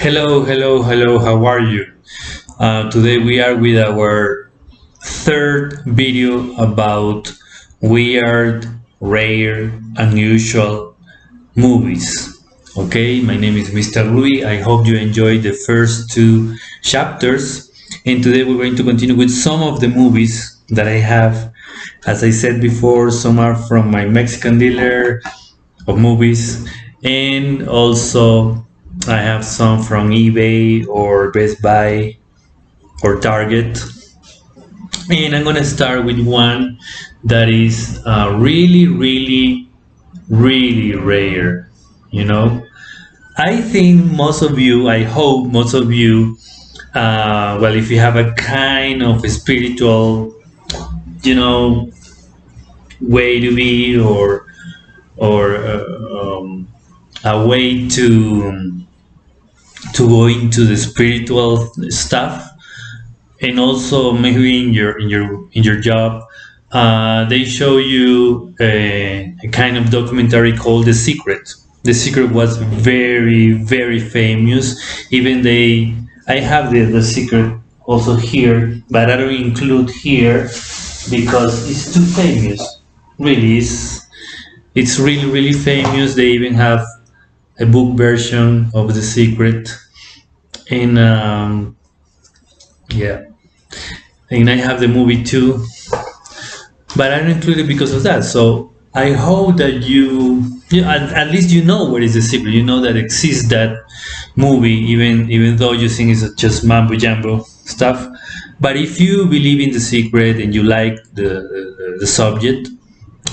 Hello, hello, hello. How are you? Today we are with our third video about weird, rare, unusual movies. Okay, my name is Mr. Rui. I hope you enjoyed the first two chapters. And today we're going to continue with some of the movies that I have. As I said before, some are from my Mexican dealer of movies, and also I have some from eBay or Best Buy or Target. And I'm gonna start with one that is really, really, really rare. You know, I think most of you, I hope most of you, well, if you have a kind of spiritual, you know, way to be, or a way to go into the spiritual stuff, and also maybe in your job, they show you a kind of documentary called The Secret. The Secret was very, very famous. Even I have the Secret also here, but I don't include here because it's too famous. Really, it's really, really famous. They even have a book version of The Secret, and yeah, and I have the movie too, but I don't include it because of that. So I hope that at least you know what is The Secret. You know that exists that movie, even though you think it's just mambo jumbo stuff. But if you believe in The Secret and you like the subject,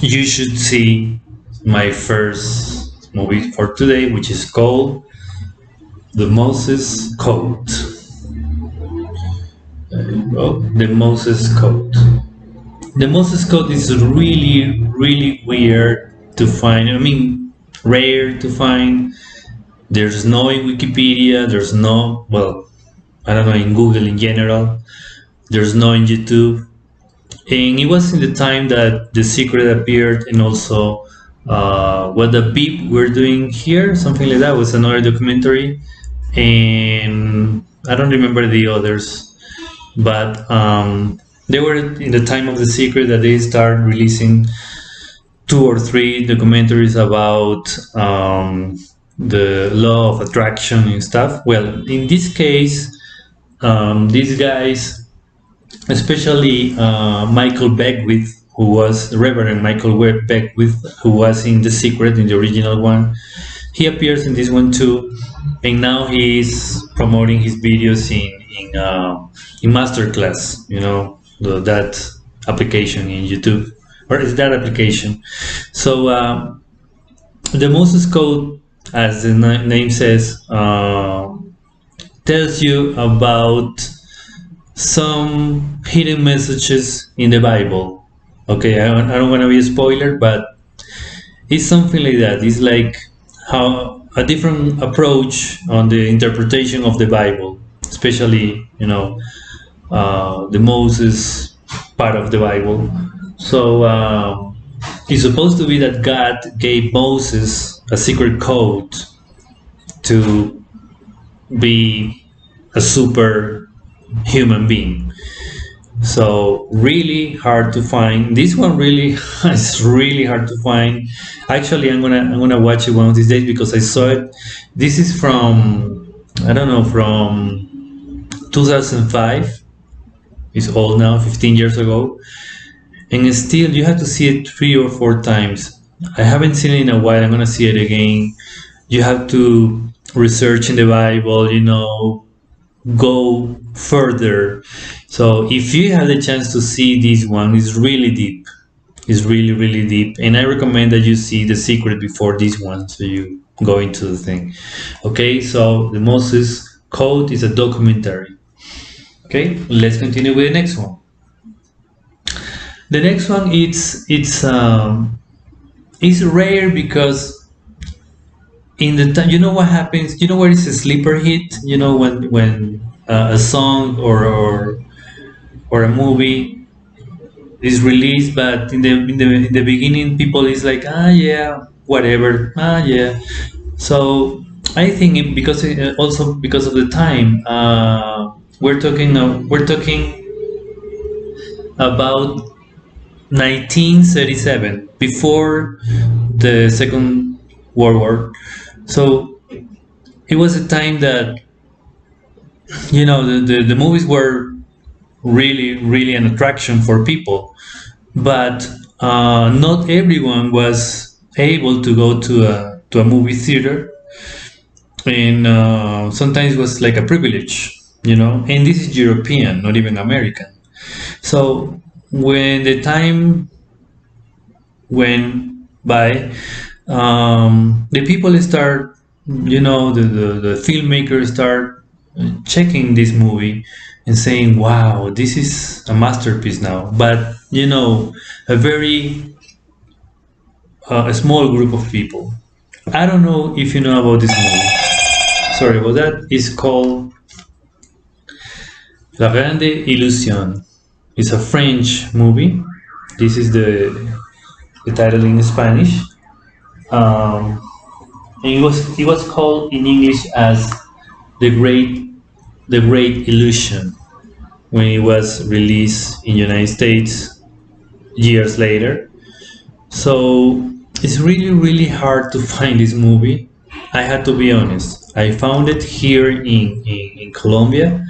you should see my first movie for today, which is called The Moses Code. The Moses Code. The Moses Code is really, really weird to find. I mean, rare to find. There's no in Wikipedia. There's no, well, I don't know, in Google in general. There's no in YouTube. And it was in the time that The Secret appeared, and also what the Beep were doing here, something like that, was another documentary. And I don't remember the others, but they were in the time of The Secret that they started releasing two or three documentaries about the law of attraction and stuff. Well, in this case, these guys, especially Michael Beckwith, who was Reverend Michael Beckwith, who was in The Secret, in the original one. He appears in this one too, and now he's promoting his videos in Masterclass. You know, that application in YouTube, or is that application? So the Moses Code, as the name says, tells you about some hidden messages in the Bible. Okay, I don't want to be a spoiler, but it's something like that. It's like how a different approach on the interpretation of the Bible, especially the Moses part of the Bible. So it's supposed to be that God gave Moses a secret code to be a super human being. So really hard to find. This one really is really hard to find. Actually, I'm gonna watch it one of these days because I saw it. This is from, I don't know, from 2005. It's old now, 15 years ago, and still you have to see it 3 or 4 times. I haven't seen it in a while. I'm gonna see it again. You have to research in the Bible, go further. So if you have the chance to see this one, it's really deep. It's really, really deep. And I recommend that you see The Secret before this one, so you go into the thing. Okay, so the Moses Code is a documentary. Okay, let's continue with the next one. The next one, it's rare because in the time, you know what happens. You know what is a sleeper hit? You know, when a song or a movie is released, but in the beginning, people is like, yeah, whatever, yeah. So I think because also because of the time, we're talking about 1937, before the Second World War. So it was a time that the movies were really really an attraction for people, but not everyone was able to go to a movie theater, and sometimes it was like a privilege, and this is European, not even American. So when the time went by, the people start, the filmmakers start checking this movie and saying, wow, this is a masterpiece now. But a very a small group of people. I don't know if you know about this movie. Sorry about that. It's called La Grande Illusion. It's a French movie. This is the title in Spanish. Um, and it was called in English as the Great the Great Illusion when it was released in United States years later. So it's really really hard to find this movie. I had to be honest. I found it here in Colombia,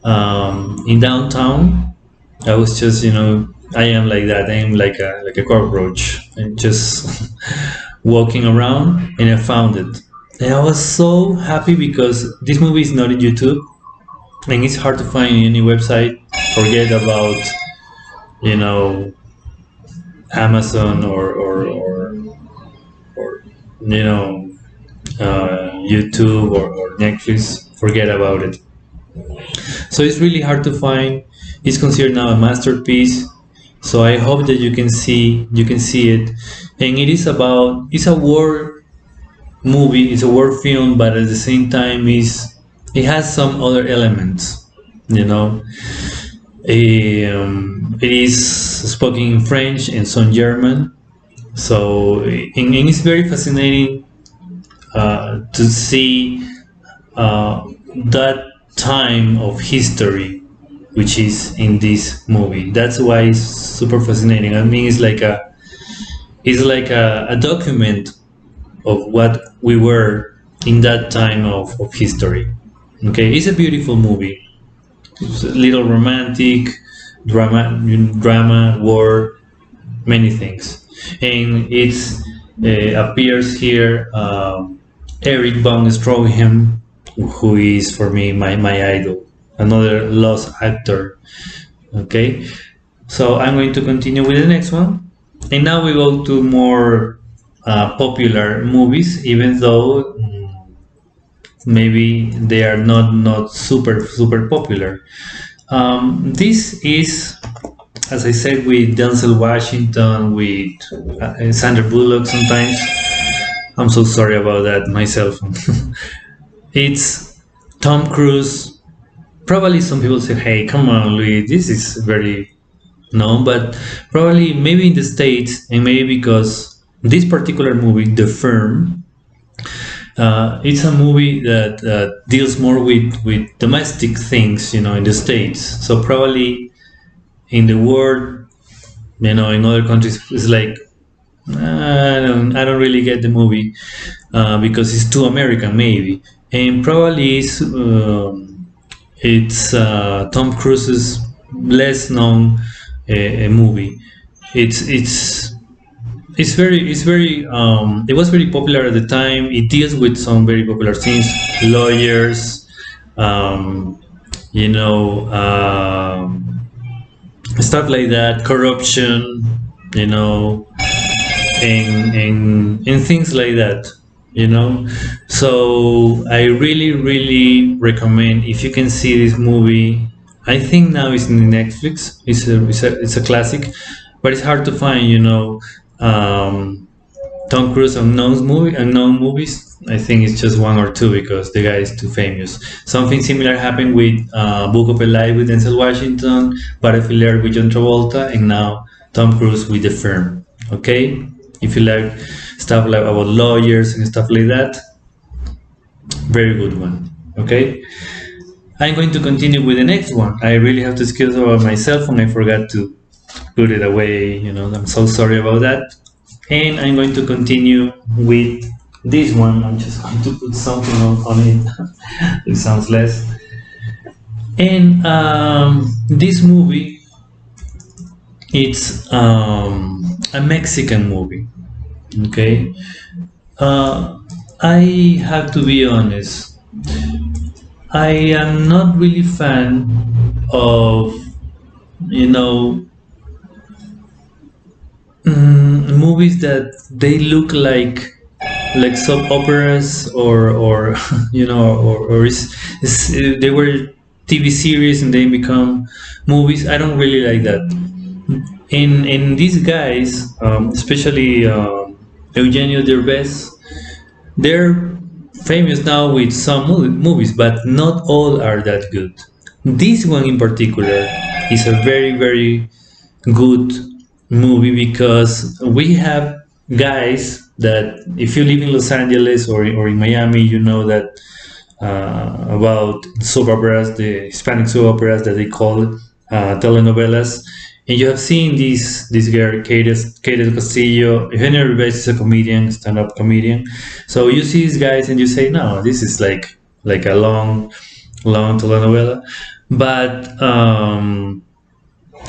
in downtown. I was just, I am like that. I am like a cockroach, and just walking around, and I found it. And I was so happy because this movie is not on YouTube, and it's hard to find in any website. Forget about, you know Amazon or YouTube or Netflix. Forget about it. So it's really hard to find. It's considered now a masterpiece. So I hope that you can see it, and it's a war movie, it's a war film, but at the same time it has some other elements. You know, it is spoken in French and some German. So and it's very fascinating to see that time of history which is in this movie. That's why it's super fascinating. I mean, it's like a document of what we were in that time of history. Okay, it's a beautiful movie. It's a little romantic, drama, war, many things, and it's appears here. Eric von Stroheim, who is for me my idol, another lost actor. Okay, so I'm going to continue with the next one, and now we go to more popular movies, even though maybe they are not super super popular. This is, as I said, with Denzel Washington, with Sandra Bullock sometimes. I'm so sorry about that myself. It's Tom Cruise. Probably some people say, "Hey, come on, Louis, this is very known," but probably maybe in the States, and maybe because this particular movie, The Firm, it's a movie that deals more with domestic things, in the States. So probably in the world, in other countries, it's like, I don't really get the movie because it's too American, maybe, and probably it's Tom Cruise's less known movie. It was very popular at the time. It deals with some very popular things, lawyers, um, you know, stuff like that, corruption, you know, and things like that. So I really really recommend, if you can see this movie. I think now it's in Netflix. It's a classic, but it's hard to find. Tom Cruise unknown movies. I think it's just one or two because the guy is too famous. Something similar happened with Book of Eli with Denzel Washington, Battlefield Earth with John Travolta, and now Tom Cruise with The Firm. Okay, if you like stuff like about lawyers and stuff like that, Very good one. Okay, I'm going to continue with the next one. I really have to excuse about my cell phone. I forgot to put it away. I'm so sorry about that. And I'm going to continue with this one. I'm just going to put something on it. It sounds less. And this movie, it's a Mexican movie. Okay, I have to be honest. I am not really fan of you know movies that they look like soap operas or they were TV series and they become movies. I don't really like that. In these guys, especially Eugenio Derbez, they're famous now with some movies, but not all are that good. This one in particular is a very, very good movie because we have guys that, if you live in Los Angeles or in Miami, you know that about soap operas, the Hispanic soap operas that they call telenovelas. And you have seen this girl, Kate del Castillo. Eugenio Derbez is a comedian, stand-up comedian. So you see these guys and you say, no, this is like a long telenovela. But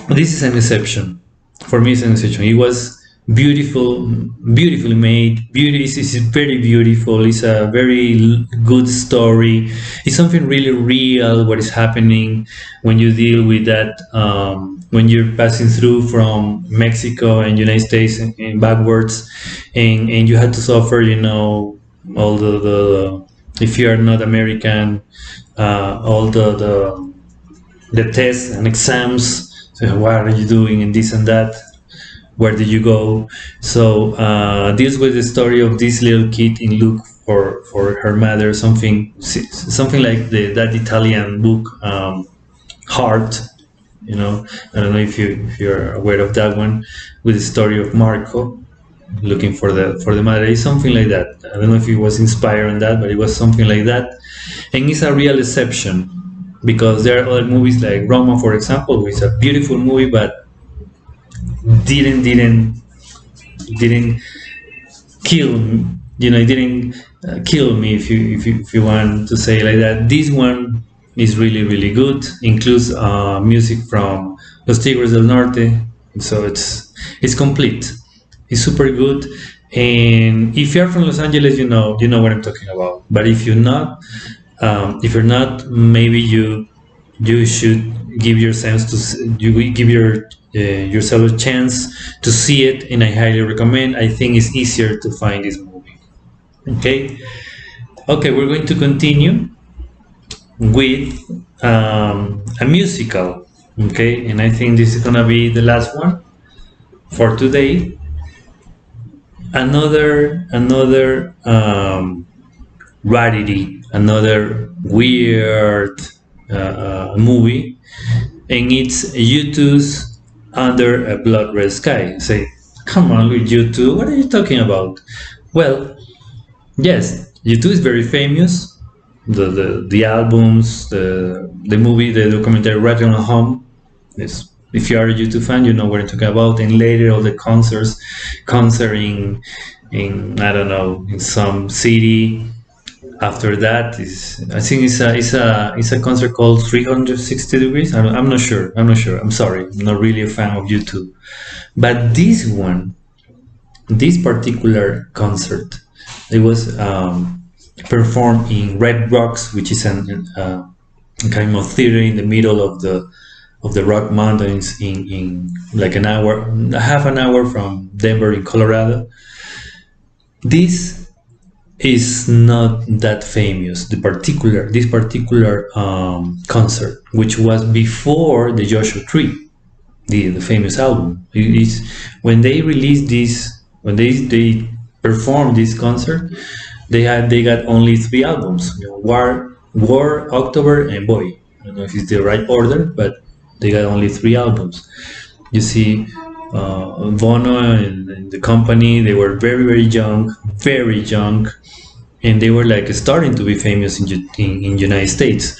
this is an exception. For me, it's an exception. It was beautifully made. It's very beautiful. It's a very good story. It's something really real. What is happening when you deal with that? When you're passing through from Mexico and United States and backwards, and you had to suffer, all the if you are not American, all the tests and exams. So what are you doing and this and that? Where did you go? So this was the story of this little kid in look for her mother, something like that Italian book, Heart. I don't know if you're aware of that one, with the story of Marco looking for the mother. It's something like that. I don't know if it was inspired on that, but it was something like that, and it's a real exception because there are other movies like Roma, for example, which is a beautiful movie, but didn't kill it didn't kill me, if you want to say like that. This one is really good, includes music from Los Tigres del Norte, so it's complete. It's super good, and if you're from Los Angeles, you know what I'm talking about. But if you're not, maybe you should give yourself a chance to see it, and I highly recommend. I think it's easier to find this movie. Okay, we're going to continue with a musical. Okay, and I think this is gonna be the last one for today. Another rarity, another weird movie, and it's U2's Under a Blood Red Sky. Say, come on with U2, what are you talking about? Well, yes, U2 is very famous. The albums, the movie, the documentary Right on Home. Yes, if you are a U2 fan, you know what I'm talking about. And later, all the concert in I don't know, in some city. After that I think it's a concert called 360 Degrees. I'm not sure. I'm sorry. I'm not really a fan of U2. But this particular concert, it was performed in Red Rocks, which is a kind of theater in the middle of the Rock Mountains, in like half an hour from Denver in Colorado. This is not that famous. This particular concert, which was before the Joshua Tree, the famous album. When they released this, when they performed this concert, they got only 3 albums: War, October, and Boy. I don't know if it's the right order, but they got only 3 albums. You see, Bono and the company, they were very young, and they were like starting to be famous in United States.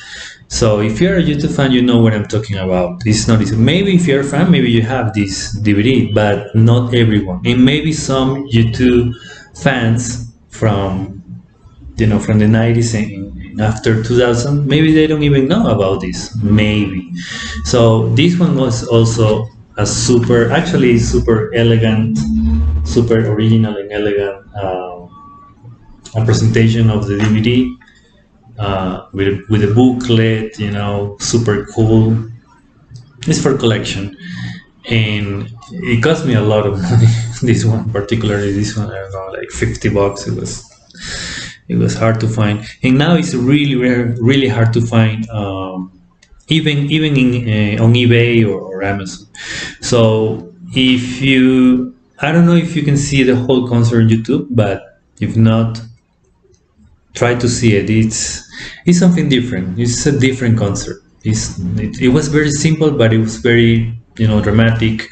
So if you're a YouTube fan, you know what I'm talking about. It's not easy. Maybe if you're a fan, maybe you have this DVD, but not everyone. And maybe some YouTube fans from from the 90s and after 2000, maybe they don't even know about this. Maybe. So this one was also a actually super elegant, super original and elegant a presentation of the DVD with a booklet, super cool. It's for collection, and it cost me a lot of money. This one, particularly this one, I don't know, like $50. It was hard to find, and now it's really rare, really hard to find, even on eBay or Amazon. So if you, I don't know if you can see the whole concert on YouTube, but if not, try to see it. It's something different. It's a different concert. It was very simple, but it was very dramatic,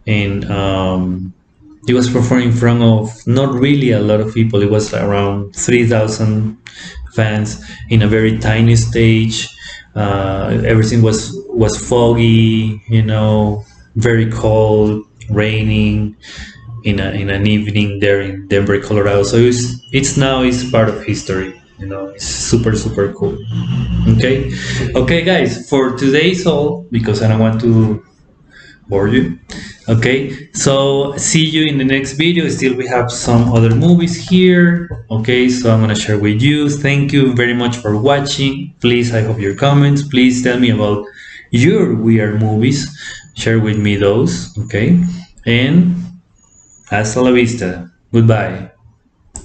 and it was performed in front of not really a lot of people. It was around 3,000 fans in a very tiny stage. Everything was foggy, very cold, raining in an evening there in Denver, Colorado. So it's part of history. It's super super cool. Okay, guys. For today's all, because I don't want to bore you. Okay, so see you in the next video. Still, we have some other movies here. Okay, so I'm gonna share with you. Thank you very much for watching. Please, I hope your comments. Please tell me about your weird movies. Share with me those. Okay, and hasta la vista. Goodbye.